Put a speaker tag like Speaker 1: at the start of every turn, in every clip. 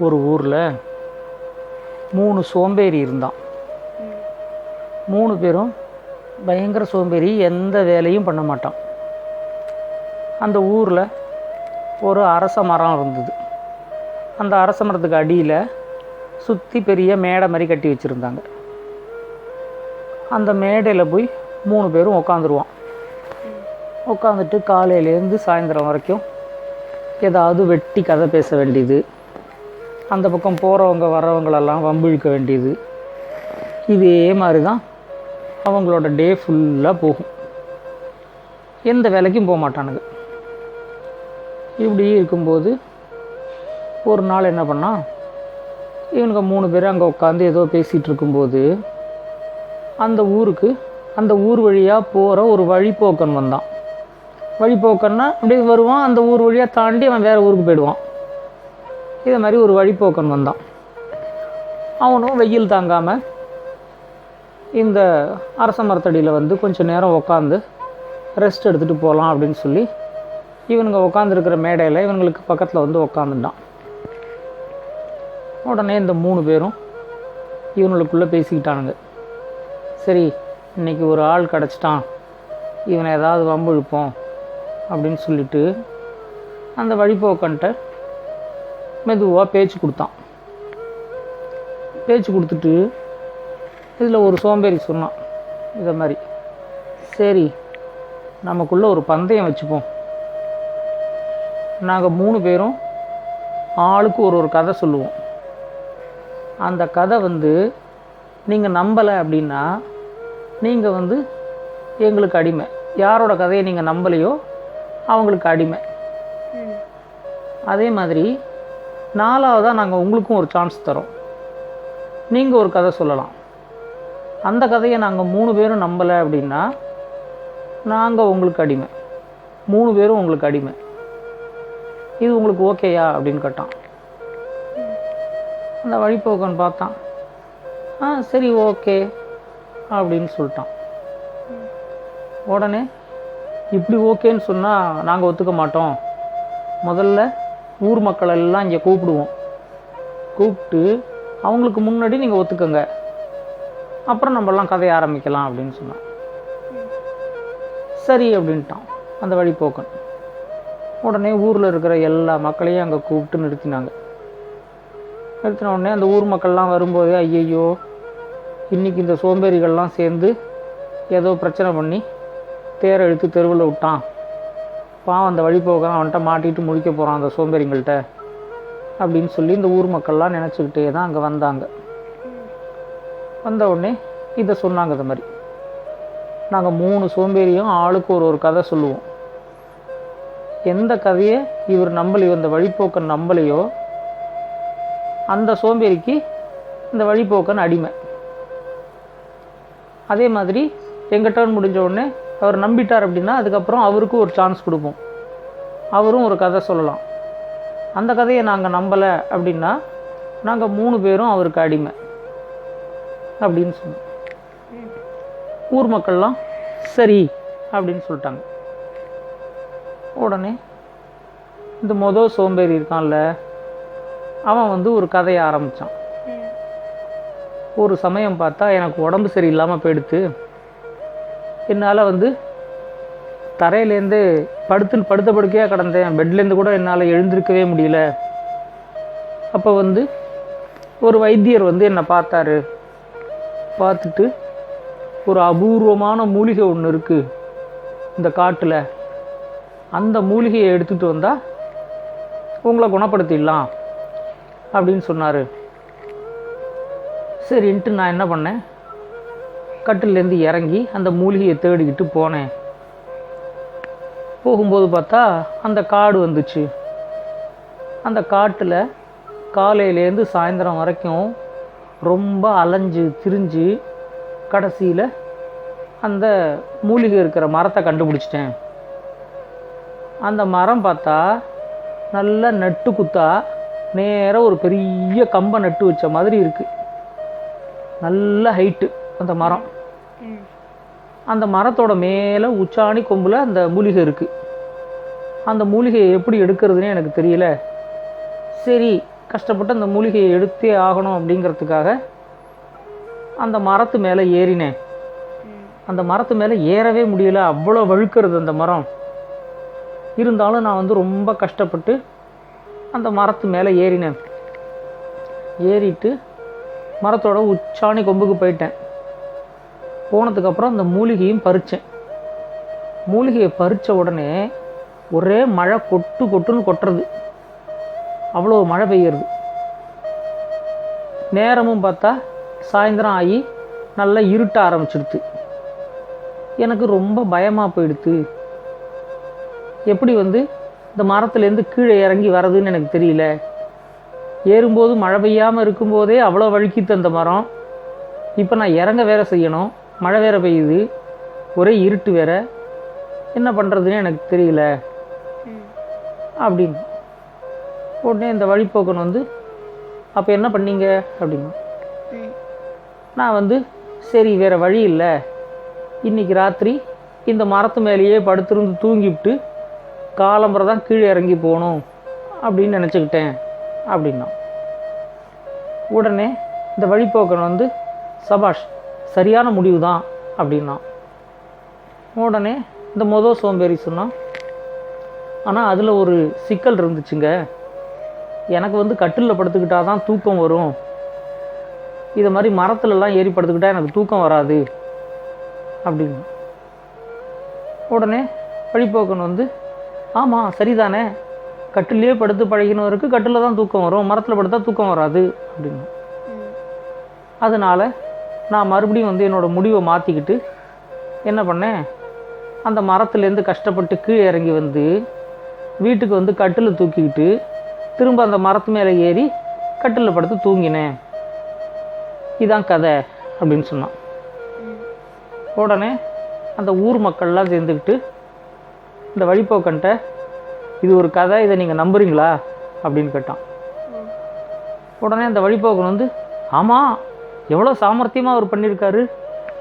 Speaker 1: ஒரு ஊரில் 3 சோம்பேறி இருந்தான். 3 பேரும் பயங்கர சோம்பேறி, எந்த வேலையும் பண்ண மாட்டான். அந்த ஊரில் ஒரு அரச மரம் இருந்தது. அந்த அரச மரத்துக்கு அடியில் சுற்றி பெரிய மேடை மாதிரி கட்டி வச்சுருந்தாங்க. அந்த மேடையில் போய் 3 பேரும் உக்காந்துருவான். உட்காந்துட்டு காலையிலேருந்து சாயந்தரம் வரைக்கும் ஏதாவது வெட்டி கதை பேச வேண்டியது, அந்த பக்கம் போகிறவங்க வர்றவங்களெல்லாம் வம்பிழுக்க வேண்டியது, இதே மாதிரி தான் அவங்களோட டே ஃபுல்லாக போகும். எந்த வேலைக்கும் போக மாட்டானுங்க. இப்படி இருக்கும்போது ஒரு நாள் என்ன பண்ணால், இவனுங்க 3 பேர் அங்கே உட்காந்து ஏதோ பேசிகிட்டு இருக்கும்போது அந்த ஊருக்கு, அந்த ஊர் வழியாக போகிற ஒரு வழிப்போக்கன் வந்தான். வழிப்போக்கன்னா அப்படியே வருவான், அந்த ஊர் வழியாக தாண்டி அவன் வேறு ஊருக்கு போயிடுவான். இதே மாதிரி ஒரு வழிப்போக்கன் வந்தான். அவனும் வெயில் தாங்காமல் இந்த அரச மரத்தடியில் வந்து கொஞ்சம் நேரம் உட்காந்து ரெஸ்ட் எடுத்துகிட்டு போகலாம் அப்படின்னு சொல்லி இவனுங்க உட்காந்துருக்கிற மேடையில் இவங்களுக்கு பக்கத்தில் வந்து உட்காந்துட்டான். உடனே இந்த 3 பேரும் இவனுக்குள்ளே பேசிக்கிட்டானுங்க. சரி, இன்றைக்கி ஒரு ஆள் கிடச்சிட்டான், இவனை ஏதாவது வம்பு இழுப்போம் அப்படின்னு சொல்லிட்டு அந்த வழிப்போக்கன்ட்ட மெதுவாக பேச்சு கொடுத்தான். பேச்சு கொடுத்துட்டு இதில் ஒரு சோம்பேறி சொன்னான் இதை மாதிரி, சரி நமக்குள்ளே ஒரு பந்தயம் வச்சுப்போம். நாங்கள் 3 பேரும் ஆளுக்கு ஒரு கதை சொல்லுவோம். அந்த கதை வந்து நீங்கள் நம்பலை அப்படின்னா நீங்கள் வந்து எங்களுக்கு அடிமை. யாரோட கதையை நீங்கள் நம்பலையோ அவங்களுக்கு அடிமை. அதே மாதிரி 4ஆவதாக நாங்கள் உங்களுக்கும் ஒரு சான்ஸ் தரோம். நீங்கள் ஒரு கதை சொல்லலாம். அந்த கதையை நாங்கள் 3 பேரும் நம்பலை அப்படின்னா நாங்கள் உங்களுக்கு அடிமை, 3 பேரும் உங்களுக்கு அடிமை. இது உங்களுக்கு ஓகேயா அப்படின்னு கேட்டான். அந்த வழிப்போக்கன் பார்த்தான். சரி ஓகே அப்படின்னு சொல்லிட்டான். உடனே இப்படி ஓகேன்னு சொன்னால் நாங்கள் ஒத்துக்க மாட்டோம், முதல்ல ஊர் மக்கள் எல்லாம் இங்கே கூப்பிடுவோம், கூப்பிட்டு அவங்களுக்கு முன்னாடி நீங்கள் ஒத்துக்கங்க, அப்புறம் நம்மலாம் கதையை ஆரம்பிக்கலாம் அப்படின்னு சொன்னான். சரி அப்படின்ட்டான் அந்த வழிப்போக்கன். உடனே ஊரில் இருக்கிற எல்லா மக்களையும் அங்கே கூப்பிட்டு நிறுத்தினாங்க. நிறுத்தின உடனே அந்த ஊர் மக்கள்லாம் வரும்போதே, ஐயையோ இன்றைக்கி இந்த சோம்பேறிகள்லாம் சேர்ந்து ஏதோ பிரச்சனை பண்ணி தேரை இழுத்து தெருவில் விட்டான், பாவம் அந்த வழிப்போக்கன் அவன்கிட்ட மாட்டிட்டு முழிக்க போகிறான் அந்த சோம்பேறிங்கள்கிட்ட அப்படின்னு சொல்லி இந்த ஊர் மக்கள்லாம் நினச்சிக்கிட்டே தான் அங்கே வந்தாங்க. வந்த உடனே இதை சொன்னாங்க. இது மாதிரி நாங்கள் 3 சோம்பேறியும் ஆளுக்கு ஒரு கதை சொல்லுவோம். எந்த கதையை இவர் நம்பலையோ, இந்த வழிப்போக்கன் நம்பலையோ, அந்த சோம்பேறிக்கு இந்த வழிப்போக்கன் அடிமை. அதே மாதிரி எங்கள் டர்ன் முடிஞ்ச உடனே அவர் நம்பிட்டார் அப்படின்னா அதுக்கப்புறம் அவருக்கும் ஒரு சான்ஸ் கொடுப்போம், அவரும் ஒரு கதை சொல்லலாம். அந்த கதையை நாங்கள் நம்பலை அப்படின்னா நாங்கள் 3 பேரும் அவருக்கு அடிமை அப்படின்னு சொன்னோம். ஊர் மக்கள்லாம் சரி அப்படின்னு சொல்லிட்டாங்க. உடனே இந்த சோம்பேறி இருக்கான்ல, அவன் வந்து ஒரு கதையை ஆரம்பித்தான். ஒரு சமயம் பார்த்தா எனக்கு உடம்பு சரியில்லாமல் போயிடுத்து, என்னால் வந்து தரையிலேருந்து படுத்த படுக்கையாக கிடந்தேன், பெட்லேருந்து கூட என்னால் எழுந்திருக்கவே முடியல. அப்போ வந்து ஒரு வைத்தியர் வந்து என்னை பார்த்தாரு. பார்த்துட்டு ஒரு அபூர்வமான மூலிகை ஒன்று இருக்குது இந்த காட்டில், அந்த மூலிகையை எடுத்துகிட்டு வந்தால் உங்களை குணப்படுத்திடலாம் அப்படின்னு சொன்னார். சரின்ட்டு நான் என்ன பண்ணேன், கட்டிலேருந்து இறங்கி அந்த மூலிகையை தேடிக்கிட்டு போனேன். போகும்போது பார்த்தா அந்த காடு வந்துச்சு. அந்த காட்டில் காலையிலேருந்து சாயந்தரம் வரைக்கும் ரொம்ப அலைஞ்சு திரிஞ்சு கடைசியில் அந்த மூலிகை இருக்கிற மரத்தை கண்டுபிடிச்சிட்டேன். அந்த மரம் பார்த்தா நல்லா நட்டு குத்தா நேராக ஒரு பெரிய கம்பை நட்டு வச்ச மாதிரி இருக்குது. நல்ல ஹைட்டு அந்த மரம். அந்த மரத்தோட மேலே உச்சாணி கொம்பில் அந்த மூலிகை இருக்குது. அந்த மூலிகையை எப்படி எடுக்கிறதுனே எனக்கு தெரியல. சரி கஷ்டப்பட்டு அந்த மூலிகையை எடுத்தே ஆகணும் அப்படிங்கிறதுக்காக அந்த மரத்து மேலே ஏறினேன். அந்த மரத்து மேலே ஏறவே முடியல, அவ்வளோ வழுக்கிறது அந்த மரம். இருந்தாலும் நான் வந்து ரொம்ப கஷ்டப்பட்டு அந்த மரத்து மேலே ஏறினேன். ஏறிட்டு மரத்தோட உச்சாணி கொம்புக்கு போயிட்டேன். போனதுக்கப்புறம் அந்த மூலிகையும் பறித்தேன். மூலிகையை பறித்த உடனே ஒரே மழை கொட்டு கொட்டுன்னு கொட்டுறது, அவ்வளோ மழை பெய்யுறது. நேரமும் பார்த்தா சாயந்தரம் ஆகி நல்லா இருட்ட ஆரம்பிச்சிடுது. எனக்கு ரொம்ப பயமாக போயிடுது. எப்படி வந்து இந்த மரத்துலேருந்து கீழே இறங்கி வர்றதுன்னு எனக்கு தெரியல. ஏறும்போது மழை பெய்யாமல் இருக்கும்போதே அவ்வளோ வழுக்கித்து அந்த மரம். இப்போ நான் இறங்க வேற செய்யணும், மழை வேற பெய்யுது, ஒரே இருட்டு வேற, என்ன பண்ணுறதுன்னு எனக்கு தெரியல அப்படின்னு. உடனே இந்த வழிப்போக்கன் வந்து அப்போ என்ன பண்ணீங்க அப்படின்னு. நான் வந்து சரி வேறு வழி இல்லை, இன்றைக்கி ராத்திரி இந்த மரத்து மேலேயே படுத்திருந்து தூங்கிவிட்டு காலம்பரை தான் கீழே இறங்கி போகணும் அப்படின்னு நினச்சிக்கிட்டேன் அப்படின்னா. உடனே இந்த வழிப்போக்கன் வந்து சபாஷ், சரியான முடிவு தான் அப்படின்னா. உடனே இந்த சோம்பேறி சொன்னான், ஆனால் அதில் ஒரு சிக்கல் இருந்துச்சுங்க. எனக்கு வந்து கட்டிலில் படுத்துக்கிட்டா தான் தூக்கம் வரும், இதை மாதிரி மரத்துலலாம் ஏறி படுத்துக்கிட்டால் எனக்கு தூக்கம் வராது அப்படின்னு. உடனே வழிப்போக்கன் வந்து ஆமாம் சரிதானே, கட்டிலே படுத்து பழகினவருக்கு கட்டில் தான் தூக்கம் வரும், மரத்தில் படுத்தா தூக்கம் வராது அப்படின்னு. அதனால் நான் மறுபடியும் வந்து என்னோடய முடிவை மாற்றிக்கிட்டு என்ன பண்ணேன், அந்த மரத்துலேருந்து கஷ்டப்பட்டு கீழே இறங்கி வந்து வீட்டுக்கு வந்து கட்டில் தூக்கிக்கிட்டு திரும்ப அந்த மரத்து மேலே ஏறி கட்டிலில் படுத்து தூங்கினேன். இதான் கதை அப்படின்னு சொன்னான். உடனே அந்த ஊர் மக்கள்லாம் சேர்ந்துக்கிட்டு இந்த வழிப்போக்கன்ட்ட இது ஒரு கதை, இதை நீங்கள் நம்புறீங்களா அப்படின்னு கேட்டான். உடனே அந்த வழிப்போக்கன் வந்து ஆமாம், எவ்வளோ சாமர்த்தியமாக அவர் பண்ணியிருக்காரு,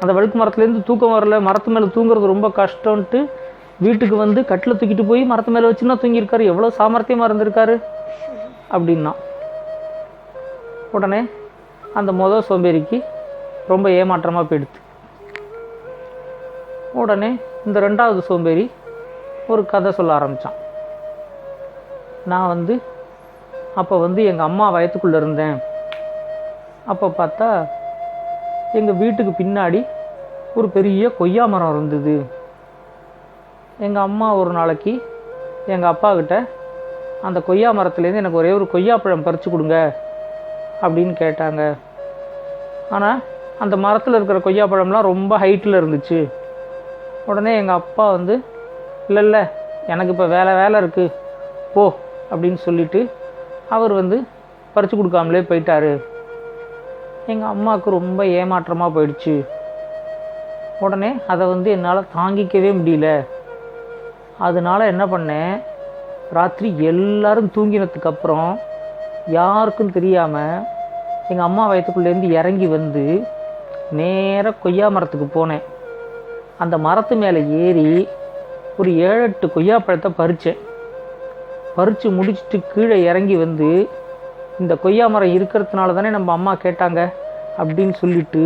Speaker 1: அந்த வழுக்கு மரத்துலேருந்து தூக்கம் வரல, மரத்து மேலே தூங்குறது ரொம்ப கஷ்டம்ன்ட்டு வீட்டுக்கு வந்து கட்டில் தூக்கிட்டு போய் மரத்து மேலே வச்சுன்னா தூங்கியிருக்காரு, எவ்வளோ சாமர்த்தியமாக இருந்திருக்காரு அப்படின்னா. உடனே அந்த சோம்பேறிக்கு ரொம்ப ஏமாற்றமாக போயிடுது. உடனே இந்த ரெண்டாவது சோம்பேறி ஒரு கதை சொல்ல ஆரம்பித்தான். நான் வந்து அப்போ வந்து எங்கள் அம்மா வயத்துக்குள்ளே இருந்தேன். அப்போ பார்த்தா எங்கள் வீட்டுக்கு பின்னாடி ஒரு பெரிய கொய்யா மரம் இருந்தது. எங்கள் அம்மா ஒரு நாளைக்கு எங்கள் அப்பாக்கிட்ட அந்த கொய்யா மரத்துலேருந்து எனக்கு ஒரே ஒரு கொய்யாப்பழம் பறித்து கொடுங்க அப்படின்னு கேட்டாங்க. ஆனால் அந்த மரத்தில் இருக்கிற கொய்யாப்பழம்லாம் ரொம்ப ஹைட்டில் இருந்துச்சு. உடனே எங்கள் அப்பா வந்து இல்லை எனக்கு இப்போ வேலை இருக்குது போ அப்படின்னு சொல்லிவிட்டு அவர் வந்து பறித்து கொடுக்காமலே போயிட்டார். எங்கள் அம்மாவுக்கு ரொம்ப ஏமாற்றமாக போயிடுச்சு. உடனே அதை வந்து என்னால் தாங்கிக்கவே முடியல. அதனால் என்ன பண்ணேன், ராத்திரி எல்லோரும் தூங்கினதுக்கப்புறம் யாருக்கும் தெரியாமல் எங்கள் அம்மா வயத்துக்குள்ளேருந்து இறங்கி வந்து நேராக கொய்யா மரத்துக்கு போனேன். அந்த மரத்து மேலே ஏறி ஒரு 7-8 கொய்யாப்பழத்தை பறித்தேன். பறித்து முடிச்சுட்டு கீழே இறங்கி வந்து இந்த கொய்யா மரம் இருக்கிறதுனால தானே நம்ம அம்மா கேட்டாங்க அப்படின்னு சொல்லிட்டு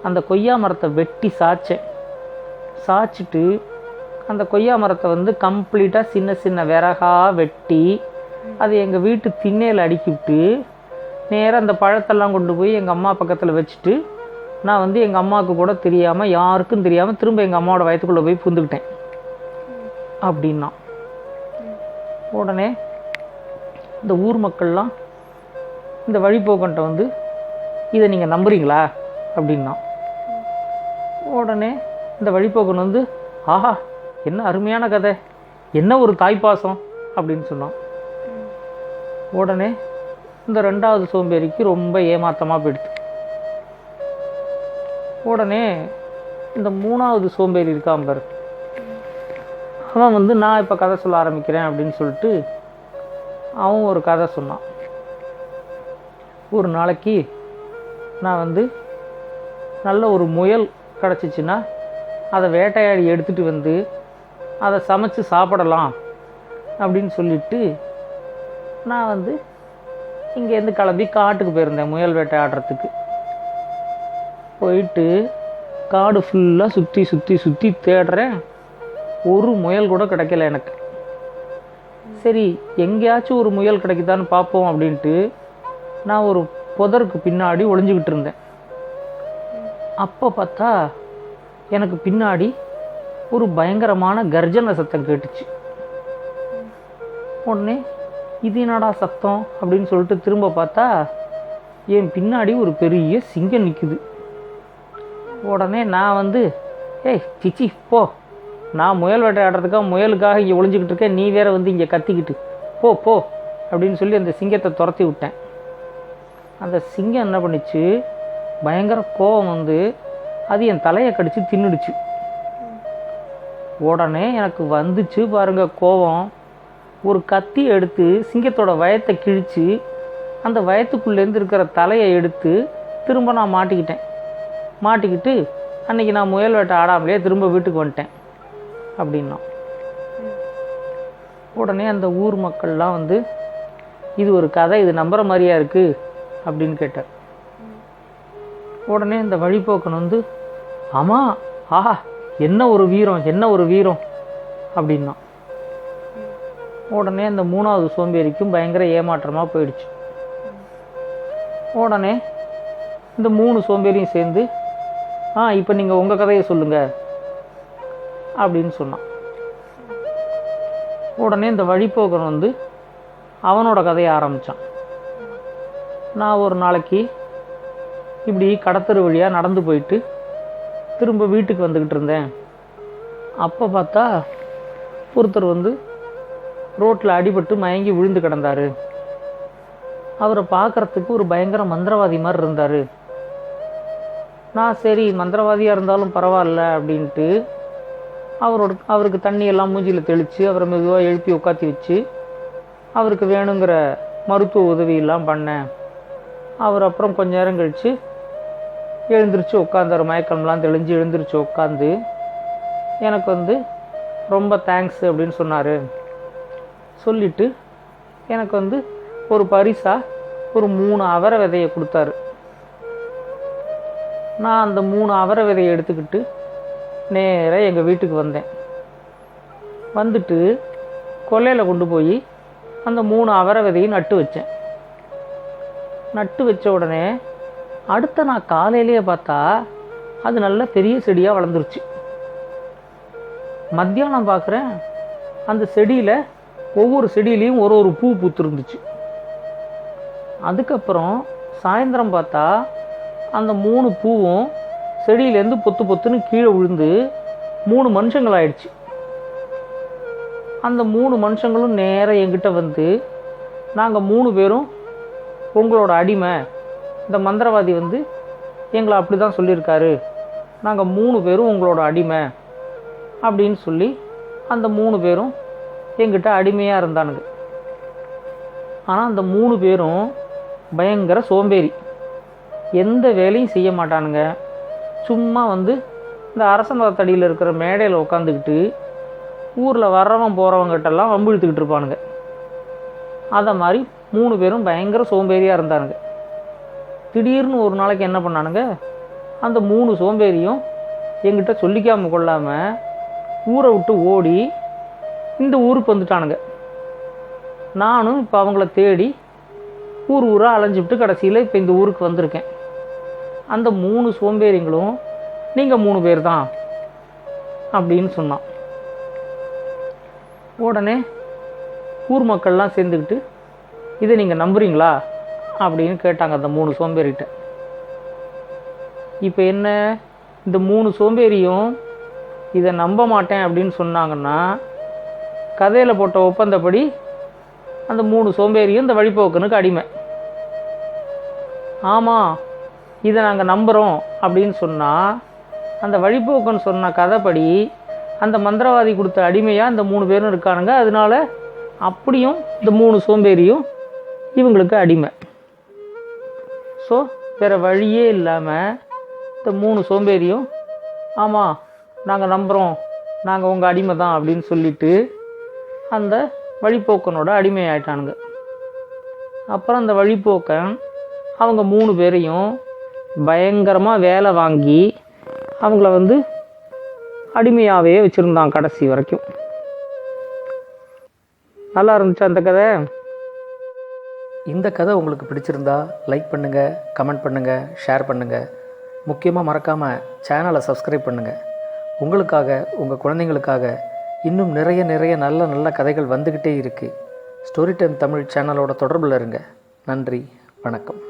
Speaker 1: அந்த கொய்யா மரத்தை வெட்டி சாய்ச்சேன். சாய்ச்சிட்டு அந்த கொய்யா மரத்தை வந்து கம்ப்ளீட்டாக சின்ன சின்ன விறகாக வெட்டி அதை எங்கள் வீட்டு திண்ணையில் அடுக்கிவிட்டு நேராக அந்த பழத்தெல்லாம் கொண்டு போய் எங்கள் அம்மா பக்கத்தில் வச்சுட்டு நான் வந்து எங்கள் அம்மாவுக்கு கூட தெரியாமல், யாருக்கும் தெரியாமல் திரும்ப எங்கள் அம்மாவோட வயத்துக்குள்ளே போய் புந்துக்கிட்டேன் அப்படின்னா. உடனே இந்த ஊர் மக்கள்லாம் இந்த வழிப்போக்கன்ட்ட வந்து இதை நீங்கள் நம்புறீங்களா அப்படின்னா. உடனே இந்த வழிப்போக்கன் வந்து ஆஹா என்ன அருமையான கதை, என்ன ஒரு தாய்ப்பாசம் அப்படின்னு சொன்னான். உடனே இந்த ரெண்டாவது சோம்பேறிக்கு ரொம்ப ஏமாற்றமாக போயிடுது. உடனே இந்த மூணாவது சோம்பேறி இருக்கான் பாரு, அவன் வந்து நான் இப்போ கதை சொல்ல ஆரம்பிக்கிறேன் அப்படின்னு சொல்லிட்டு அவன் ஒரு கதை சொன்னான். ஒரு நாளைக்கு நான் வந்து நல்ல ஒரு முயல் கிடச்சிச்சின்னா அதை வேட்டையாடி எடுத்துகிட்டு வந்து அதை சமைச்சு சாப்பிடலாம் அப்படின்னு சொல்லிட்டு நான் வந்து இங்கேருந்து கிளம்பி காட்டுக்கு போயிருந்தேன் முயல் வேட்டை ஆடுறதுக்கு. போயிட்டு காடு ஃபுல்லாக சுற்றி சுற்றி சுற்றி தேடுறேன். ஒரு முயல் கூட கிடைக்கல எனக்கு. சரி, எங்கேயாச்சும் ஒரு முயல் கிடைக்குதான்னு பார்ப்போம் அப்படின்ட்டு நான் ஒரு புதருக்கு பின்னாடி ஒளிஞ்சிக்கிட்டு இருந்தேன். அப்போ பார்த்தா எனக்கு பின்னாடி ஒரு பயங்கரமான கர்ஜன சத்தம் கேட்டுச்சு. உடனே இது என்னடா சத்தம் அப்படின்னு சொல்லிட்டு திரும்ப பார்த்தா என் பின்னாடி ஒரு பெரிய சிங்கம் நிற்குது. உடனே நான் ஏய் சிச்சி போ, நான் முயல் வேட்டையாடுறதுக்காக முயலுக்காக இங்கே ஒளிஞ்சிக்கிட்டு இருக்கேன், நீ வேற இங்கே கத்திக்கிட்டு போ போ அப்படின்னு சொல்லி அந்த சிங்கத்தை துரத்தி விட்டேன். அந்த சிங்கம் என்ன பண்ணிச்சு, பயங்கர கோபம் அது என் தலையை கடிச்சு தின்னுடுச்சு. உடனே எனக்கு வந்துச்சு பாருங்க கோபம். ஒரு கத்தி எடுத்து சிங்கத்தோட வயத்தை கிழித்து அந்த வயத்துக்குள்ளேருந்து இருக்கிற தலையை எடுத்து திரும்ப நான் மாட்டிக்கிட்டு அன்றைக்கி நான் முயல் வேட்டை ஆடாமலே திரும்ப வீட்டுக்கு வந்துட்டேன் அப்படின்னா. உடனே அந்த ஊர் மக்கள்லாம் இது ஒரு கதை, இது நம்புகிற மாதிரியா இருக்குது அப்படின்னு கேட்டார். உடனே இந்த வழிபோக்கன் ஆமாம், ஆஹா என்ன ஒரு வீரம் அப்படின்னா. உடனே அந்த 3வது சோம்பேறிக்கும் பயங்கர ஏமாற்றமாக போயிடுச்சு. உடனே இந்த 3 சோம்பேறியும் சேர்ந்து இப்போ நீங்கள் உங்கள் கதையை சொல்லுங்கள் அப்படின்னு சொன்னான். உடனே இந்த வழிபோக்கன் அவனோட கதையை ஆரம்பித்தான். நான் ஒரு நாளைக்கு இப்படி கடத்தரு வழியாக நடந்து போயிட்டு திரும்ப வீட்டுக்கு வந்துக்கிட்டு இருந்தேன். அப்போ பார்த்தா ஒருத்தர் ரோட்டில் அடிபட்டு மயங்கி விழுந்து கிடந்தார். அவரை பார்க்குறதுக்கு ஒரு பயங்கர மந்திரவாதி மாதிரி இருந்தார். நான் சரி மந்திரவாதியாக இருந்தாலும் பரவாயில்ல அப்படின்ட்டு அவருக்கு தண்ணியெல்லாம் மூஞ்சியில் தெளித்து அவரை மெதுவாக எழுப்பி உட்காத்தி வச்சு அவருக்கு வேணுங்கிற மருத்துவ உதவியெல்லாம் பண்ணேன். அவர் அப்புறம் கொஞ்ச நேரம் கழித்து எழுந்திரிச்சு உட்காந்தார். மயக்கம்லாம் தெளிஞ்சு எழுந்திரிச்சு உட்காந்து எனக்கு ரொம்ப தேங்க்ஸ் அப்படின்னு சொன்னார். சொல்லிவிட்டு எனக்கு ஒரு பரிசாக ஒரு 3 அவரை விதையை கொடுத்தாரு. நான் அந்த 3 அவரை விதையை எடுத்துக்கிட்டு நேராக எங்கள் வீட்டுக்கு வந்தேன். வந்துட்டு கொல்லையில் கொண்டு போய் அந்த 3 அவரை விதையை நட்டு வச்சேன். நட்டு வச்ச உடனே அடுத்த நான் காலையிலேயே பார்த்தா அது நல்ல பெரிய செடியாக வளர்ந்துருச்சு. மத்தியானம் பார்க்குறேன் அந்த செடியில் ஒவ்வொரு செடியிலையும் ஒரு பூ பூத்துருந்துச்சு. அதுக்கப்புறம் சாயந்தரம் பார்த்தா அந்த 3 பூவும் செடியிலேருந்து பொத்து பொத்துன்னு கீழே விழுந்து 3 மனுஷங்களாயிடுச்சு. அந்த 3 மனுஷங்களும் நேராக என்கிட்ட நாங்கள் 3 பேரும் உங்களோட அடிமை, இந்த மந்திரவாதி எங்களை அப்படி தான் சொல்லியிருக்காரு, நாங்கள் 3 பேரும் உங்களோட அடிமை அப்படின்னு சொல்லி அந்த 3 பேரும் எங்கிட்ட அடிமையாக இருந்தானுங்க. ஆனால் அந்த 3 பேரும் பயங்கர சோம்பேறி, எந்த வேலையும் செய்ய மாட்டானுங்க. சும்மா இந்த அரச மரத்தடியில் இருக்கிற மேடையில் உட்காந்துக்கிட்டு ஊரில் வர்றவன் போகிறவங்கிட்டெல்லாம் வம்பு இழுத்துக்கிட்டு இருப்பானுங்க. அதை மாதிரி 3 பேரும் பயங்கர சோம்பேறியாக இருந்தானுங்க. திடீர்னு ஒரு நாளைக்கு என்ன பண்ணானுங்க, அந்த 3 சோம்பேறியும் எங்கிட்ட சொல்லிக்காமல் கொள்ளாமல் ஊரை விட்டு ஓடி இந்த ஊருக்கு வந்துட்டானுங்க. நானும் இப்போ அவங்கள தேடி ஊராக அலைஞ்சிவிட்டு கடைசியில் இப்போ இந்த ஊருக்கு வந்திருக்கேன். அந்த 3 சோம்பேறிங்களும் நீங்கள் 3 பேர் தான் அப்படின்னு சொன்னான். உடனே ஊர் மக்கள்லாம் சேர்ந்துக்கிட்டு இதை நீங்கள் நம்புறீங்களா அப்படின்னு கேட்டாங்க அந்த 3 சோம்பேறிகிட்ட. இப்போ என்ன, இந்த 3 சோம்பேறியும் இதை நம்ப மாட்டேன் அப்படின்னு சொன்னாங்கன்னா கதையில் போட்ட ஒப்பந்தப்படி அந்த 3 சோம்பேறியும் இந்த வழிபோக்கனுக்கு அடிமை. ஆமாம், இதை நாங்கள் நம்புகிறோம் அப்படின்னு சொன்னால் அந்த வழிபோக்கன் சொன்ன கதைப்படி அந்த மந்திரவாதி கொடுத்த அடிமையாக இந்த 3 பேரும் இருக்கானுங்க. அதனால அப்படியும் இந்த 3 சோம்பேறியும் இவங்களுக்கு அடிமை. ஸோ வேறு வழியே இல்லாமல் இந்த 3 சோம்பேறியும் ஆமாம் நாங்கள் நம்புகிறோம், நாங்கள் உங்கள் அடிமை தான் அப்படின்னு சொல்லிட்டு அந்த வழிபோக்கனோட அடிமை ஆயிட்டானுங்க. அப்புறம் அந்த வழிப்போக்கன் அவங்க 3 பேரையும் பயங்கரமாக வேலை வாங்கி அவங்கள வந்து அடிமையாகவே வச்சுருந்தான் கடைசி வரைக்கும். நல்லா இருந்துச்சு அந்த கதை.
Speaker 2: இந்த கதை உங்களுக்கு பிடிச்சிருந்தா லைக் பண்ணுங்கள், கமெண்ட் பண்ணுங்கள், ஷேர் பண்ணுங்கள். முக்கியமாக மறக்காமல் சேனலை சப்ஸ்கிரைப் பண்ணுங்கள். உங்களுக்காக, உங்கள் குழந்தைங்களுக்காக இன்னும் நிறைய நல்ல நல்ல கதைகள் வந்துக்கிட்டே இருக்குது. ஸ்டோரி டைம் தமிழ் சேனலோட தொடர்பில் இருங்க. நன்றி, வணக்கம்.